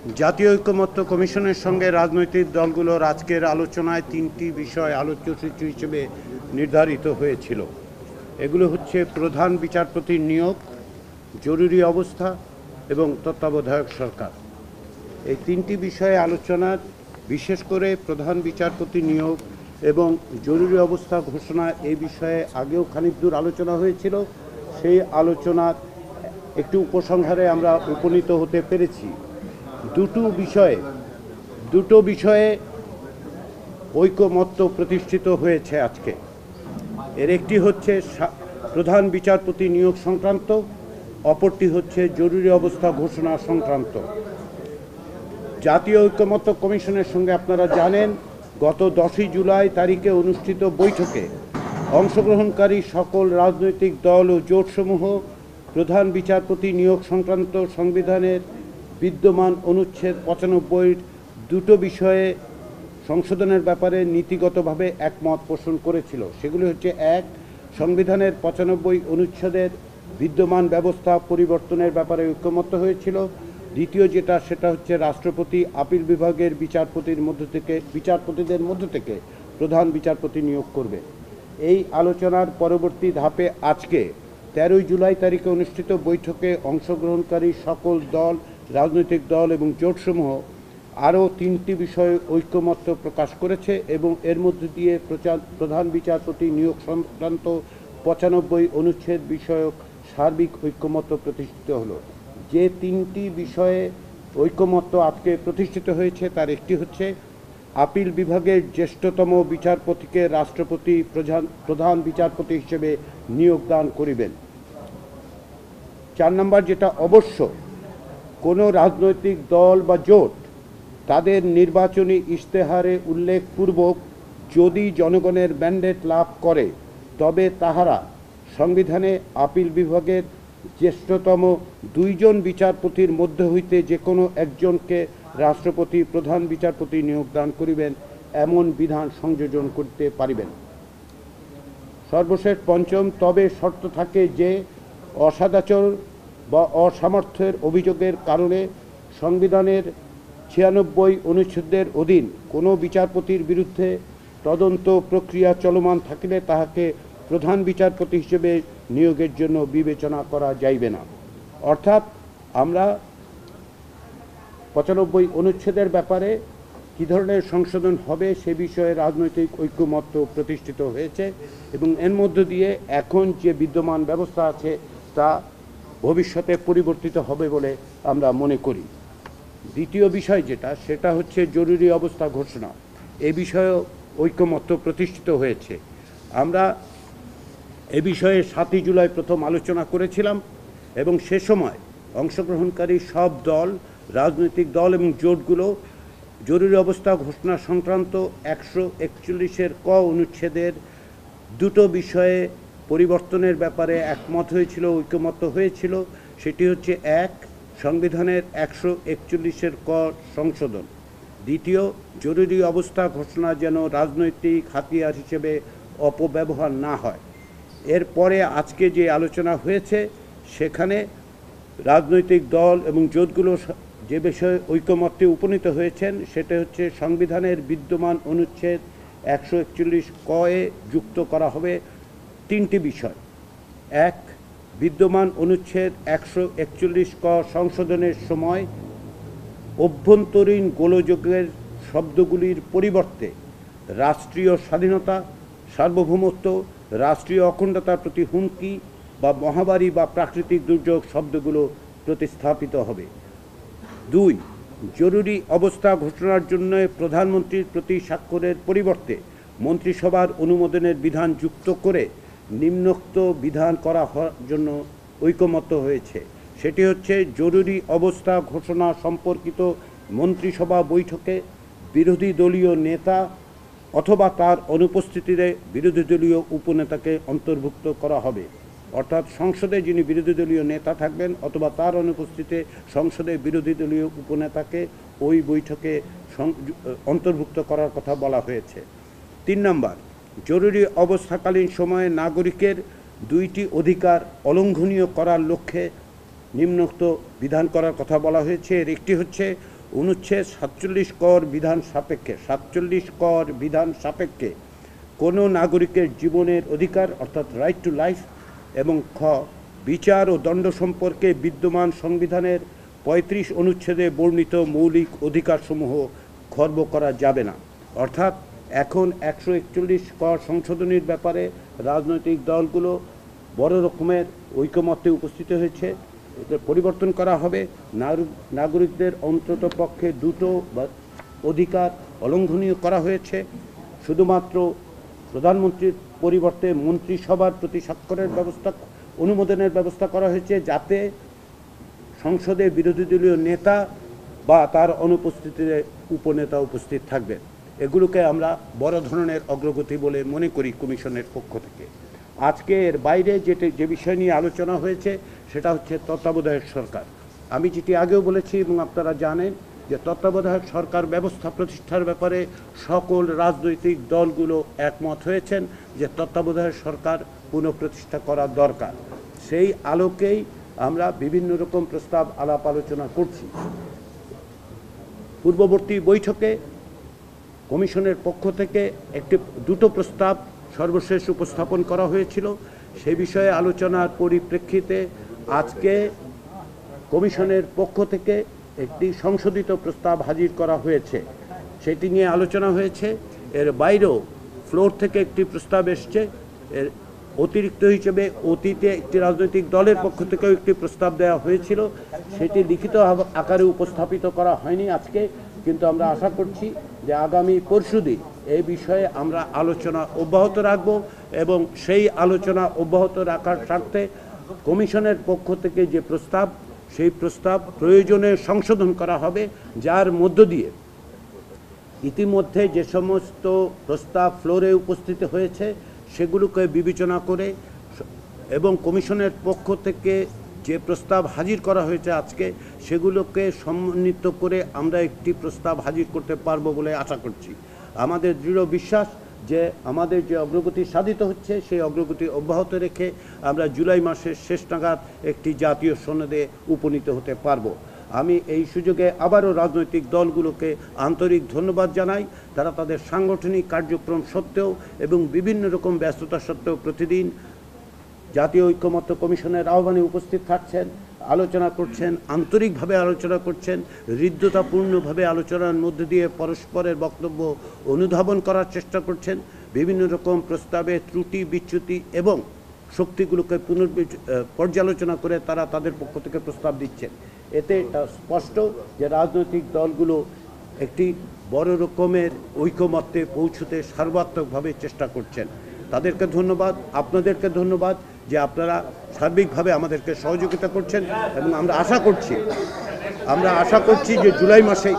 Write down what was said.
জাতীয় ঐকমত্য কমিশনের সঙ্গে রাজনৈতিক দলগুলোর আজকের আলোচনায় তিনটি বিষয় আলোচ্যসূচি হিসেবে নির্ধারিত হয়েছিল। এগুলো হচ্ছে প্রধান বিচারপতির নিয়োগ, জরুরি অবস্থা এবং তত্ত্বাবধায়ক সরকার। এই তিনটি বিষয়ে আলোচনার বিশেষ করে প্রধান বিচারপতি নিয়োগ এবং জরুরি অবস্থা ঘোষণা এই বিষয়ে আগেও খানিক দূর আলোচনা হয়েছিল। সেই আলোচনার একটু উপসংহারে আমরা উপনীত হতে পেরেছি। দুটো বিষয়ে ঐকমত্য প্রতিষ্ঠিত হয়েছে আজকে। এর একটি হচ্ছে প্রধান বিচারপতি নিয়োগ সংক্রান্ত, অপরটি হচ্ছে জরুরি অবস্থা ঘোষণা সংক্রান্ত। জাতীয় ঐকমত্য কমিশনের সঙ্গে আপনারা জানেন গত 10ই জুলাই তারিখে অনুষ্ঠিত বৈঠকে অংশগ্রহণকারী সকল রাজনৈতিক দল ও জোটসমূহ প্রধান বিচারপতি নিয়োগ সংক্রান্ত সংবিধানের বিদ্যমান অনুচ্ছেদ 95 দুটো বিষয়ে সংশোধনের ব্যাপারে নীতিগতভাবে একমত পোষণ করেছিল। সেগুলি হচ্ছে: এক, সংবিধানের 95 অনুচ্ছেদের বিদ্যমান ব্যবস্থা পরিবর্তনের ব্যাপারে ঐকমত্য হয়েছিল। দ্বিতীয় সেটা হচ্ছে রাষ্ট্রপতি আপিল বিভাগের বিচারপতিদের মধ্য থেকে প্রধান বিচারপতি নিয়োগ করবে। এই আলোচনার পরবর্তী ধাপে আজকে 13ই জুলাই তারিখে অনুষ্ঠিত বৈঠকে অংশগ্রহণকারী সকল রাজনৈতিক দল এবং জোটসমূহ আরও তিনটি বিষয়ে ঐকমত্য প্রকাশ করেছে এবং এর মধ্য দিয়ে প্রধান বিচারপতি নিয়োগ সংক্রান্ত 95 অনুচ্ছেদ বিষয়ক সার্বিক ঐকমত্য প্রতিষ্ঠিত হলো। যে তিনটি বিষয়ে ঐকমত্য আজকে প্রতিষ্ঠিত হয়েছে তার একটি হচ্ছে আপিল বিভাগের জ্যেষ্ঠতম বিচারপতিকে রাষ্ট্রপতি প্রধান বিচারপতি হিসেবে নিয়োগদান করিবেন। 4 নম্বর, যেটা অবশ্য কোনো রাজনৈতিক দল বা জোট তাদের নির্বাচনী ইশতেহারে উল্লেখপূর্বক যদি জনগণের ম্যান্ডেট লাভ করে তবে তাহারা সংবিধানে আপিল বিভাগের জ্যেষ্ঠতম 2 জন বিচারপতির মধ্য হইতে যে কোনো একজনকে রাষ্ট্রপতি প্রধান বিচারপতি নিয়োগদান করিবেন এমন বিধান সংযোজন করতে পারিবেন। সর্বশেষ 5ম, তবে শর্ত থাকে যে অসদাচর বা অসামর্থ্যের অভিযোগের কারণে সংবিধানের 96 অনুচ্ছেদের অধীন কোনো বিচারপতির বিরুদ্ধে তদন্ত প্রক্রিয়া চলমান থাকিলে তাহাকে প্রধান বিচারপতি হিসেবে নিয়োগের জন্য বিবেচনা করা যাইবে না। অর্থাৎ আমরা 95 অনুচ্ছেদের ব্যাপারে কী ধরনের সংশোধন হবে সে বিষয়ে রাজনৈতিক ঐকমত্য প্রতিষ্ঠিত হয়েছে এবং এর মধ্য দিয়ে এখন যে বিদ্যমান ব্যবস্থা আছে তা ভবিষ্যতে পরিবর্তিত হবে বলে আমরা মনে করি। দ্বিতীয় বিষয় সেটা হচ্ছে জরুরি অবস্থা ঘোষণা। এ বিষয়েও ঐকমত্য প্রতিষ্ঠিত হয়েছে। আমরা এ বিষয়ে 7ই জুলাই প্রথম আলোচনা করেছিলাম এবং সে সময় অংশগ্রহণকারী সব রাজনৈতিক দল এবং জোটগুলো জরুরি অবস্থা ঘোষণা সংক্রান্ত 141 ক অনুচ্ছেদের দুটো বিষয়ে পরিবর্তনের ব্যাপারে একমত হয়েছিল, ঐকমত্য হয়েছিল। সেটি হচ্ছে: 1, সংবিধানের 141 ক সংশোধন। দ্বিতীয়, জরুরি অবস্থা ঘোষণা যেন রাজনৈতিক হাতিয়ার হিসেবে অপব্যবহার না হয়। এরপরে আজকে যে আলোচনা হয়েছে সেখানে রাজনৈতিক দল এবং জোটগুলো যে বিষয়ে ঐকমত্যে উপনীত হয়েছেন সেটা হচ্ছে সংবিধানের বিদ্যমান অনুচ্ছেদ 141 ক-এ যুক্ত করা হবে 3টি বিষয়। 1, বিদ্যমান অনুচ্ছেদ 141 ক সংশোধনের সময় অভ্যন্তরীণ গোলযোগের শব্দগুলির পরিবর্তে রাষ্ট্রীয় স্বাধীনতা, সার্বভৌমত্ব, রাষ্ট্রীয় অখণ্ডতার প্রতি হুমকি বা মহামারী বা প্রাকৃতিক দুর্যোগ শব্দগুলো প্রতিস্থাপিত হবে। 2, জরুরি অবস্থা ঘোষণার জন্য প্রধানমন্ত্রীর প্রতি স্বাক্ষরের পরিবর্তে মন্ত্রিসভার অনুমোদনের বিধান যুক্ত করে নিম্নোক্ত বিধান করা জন্য ঐকমত্য হয়েছে। সেটি হচ্ছে: জরুরি অবস্থা ঘোষণা সম্পর্কিত মন্ত্রিসভা বৈঠকে বিরোধী দলীয় নেতা অথবা তার অনুপস্থিতিতে বিরোধী দলীয় উপনেতাকে অন্তর্ভুক্ত করা হবে। অর্থাৎ সংসদে যিনি বিরোধী দলীয় নেতা থাকবেন অথবা তার অনুপস্থিতিতে সংসদে বিরোধী দলীয় উপনেতাকে ওই বৈঠকে অন্তর্ভুক্ত করার কথা বলা হয়েছে। 3 নম্বর, জরুরি অবস্থাকালীন সময়ে নাগরিকের 2টি অধিকার অলঙ্ঘনীয় করার লক্ষ্যে নিম্নোক্ত বিধান করার কথা বলা হয়েছে। এর একটি হচ্ছে অনুচ্ছেদ 47 কর বিধান সাপেক্ষে কোনো নাগরিকের জীবনের অধিকার অর্থাৎ রাইট টু লাইফ এবং খ বিচার ও দণ্ড সম্পর্কে বিদ্যমান সংবিধানের 35 অনুচ্ছেদে বর্ণিত মৌলিক অধিকারসমূহ খর্ব করা যাবে না। অর্থাৎ এখন 141 কর সংশোধনীর ব্যাপারে রাজনৈতিক দলগুলো বড় রকমের ঐকমত্যে উপস্থিত হয়েছে। এটা পরিবর্তন করা হবে। নাগরিকদের অন্তত পক্ষে দুটো অধিকার অলঙ্ঘনীয় করা হয়েছে। শুধুমাত্র প্রধানমন্ত্রীর পরিবর্তে মন্ত্রিসভার প্রতি স্বাক্ষরের ব্যবস্থা, অনুমোদনের ব্যবস্থা করা হয়েছে, যাতে সংসদে বিরোধী দলীয় নেতা বা তার অনুপস্থিতিতে উপনেতা উপস্থিত থাকবেন। এগুলোকে আমরা বড় ধরনের অগ্রগতি বলে মনে করি কমিশনের পক্ষ থেকে। আজকে এর বাইরে যে বিষয় নিয়ে আলোচনা হয়েছে সেটা হচ্ছে তত্ত্বাবধায়ক সরকার। আমি যেটি আগেও বলেছি এবং আপনারা জানেন যে তত্ত্বাবধায়ক সরকার ব্যবস্থা প্রতিষ্ঠার ব্যাপারে সকল রাজনৈতিক দলগুলো একমত হয়েছেন যে তত্ত্বাবধায়ক সরকার পুনঃপ্রতিষ্ঠা করা দরকার। সেই আলোকেই আমরা বিভিন্ন রকম প্রস্তাব আলাপ আলোচনা করছি। পূর্ববর্তী বৈঠকে কমিশনের পক্ষ থেকে দুটো প্রস্তাব সর্বশেষ উপস্থাপন করা হয়েছিল। সে বিষয়ে আলোচনার পরিপ্রেক্ষিতে আজকে কমিশনের পক্ষ থেকে একটি সংশোধিত প্রস্তাব হাজির করা হয়েছে, সেটি নিয়ে আলোচনা হয়েছে। এর বাইরেও ফ্লোর থেকে একটি প্রস্তাব এসছে। এর অতিরিক্ত হিসেবে অতীতে একটি রাজনৈতিক দলের পক্ষ থেকেও একটি প্রস্তাব দেওয়া হয়েছিল, সেটি লিখিত আকারে উপস্থাপিত করা হয়নি আজকে, কিন্তু আমরা আশা করছি যে আগামী পরশুদিন এই বিষয়ে আমরা আলোচনা অব্যাহত রাখব এবং সেই আলোচনা অব্যাহত রাখার স্বার্থে কমিশনের পক্ষ থেকে যে প্রস্তাব, সেই প্রস্তাব প্রয়োজনে সংশোধন করা হবে, যার মধ্য দিয়ে ইতিমধ্যে যে সমস্ত প্রস্তাব ফ্লোরে উপস্থিত হয়েছে সেগুলোকে বিবেচনা করে এবং কমিশনের পক্ষ থেকে যে প্রস্তাব হাজির করা হয়েছে আজকে, সেগুলোকে সমন্বিত করে আমরা একটি প্রস্তাব হাজির করতে পারবো বলে আশা করছি। আমাদের দৃঢ় বিশ্বাস যে আমাদের যে অগ্রগতি সাধিত হচ্ছে সেই অগ্রগতি অব্যাহত রেখে আমরা জুলাই মাসের শেষ নাগাদ একটি জাতীয় সনদে উপনীত হতে পারবো। আমি এই সুযোগে আবারও রাজনৈতিক দলগুলোকে আন্তরিক ধন্যবাদ জানাই। তারা তাদের সাংগঠনিক কার্যক্রম সত্ত্বেও এবং বিভিন্ন রকম ব্যস্ততা সত্ত্বেও প্রতিদিন জাতীয় ঐক্যমত্য কমিশনের আহ্বানে উপস্থিত থাকছেন, আলোচনা করছেন, আন্তরিকভাবে আলোচনা করছেন, হৃদ্যতাপূর্ণভাবে আলোচনার মধ্যে দিয়ে পরস্পরের বক্তব্য অনুধাবন করার চেষ্টা করছেন। বিভিন্ন রকম প্রস্তাবে ত্রুটি বিচ্যুতি এবং শক্তিগুলোকে পর্যালোচনা করে তারা তাদের পক্ষ থেকে প্রস্তাব দিচ্ছেন। এতে স্পষ্ট যে রাজনৈতিক দলগুলো একটি বড় রকমের ঐকমত্যে পৌঁছতে সর্বাত্মকভাবে চেষ্টা করছেন। তাদেরকে ধন্যবাদ। আপনাদেরকে ধন্যবাদ যে আপনারা সার্বিকভাবে আমাদেরকে সহযোগিতা করছেন এবং আমরা আশা করছি যে জুলাই মাসে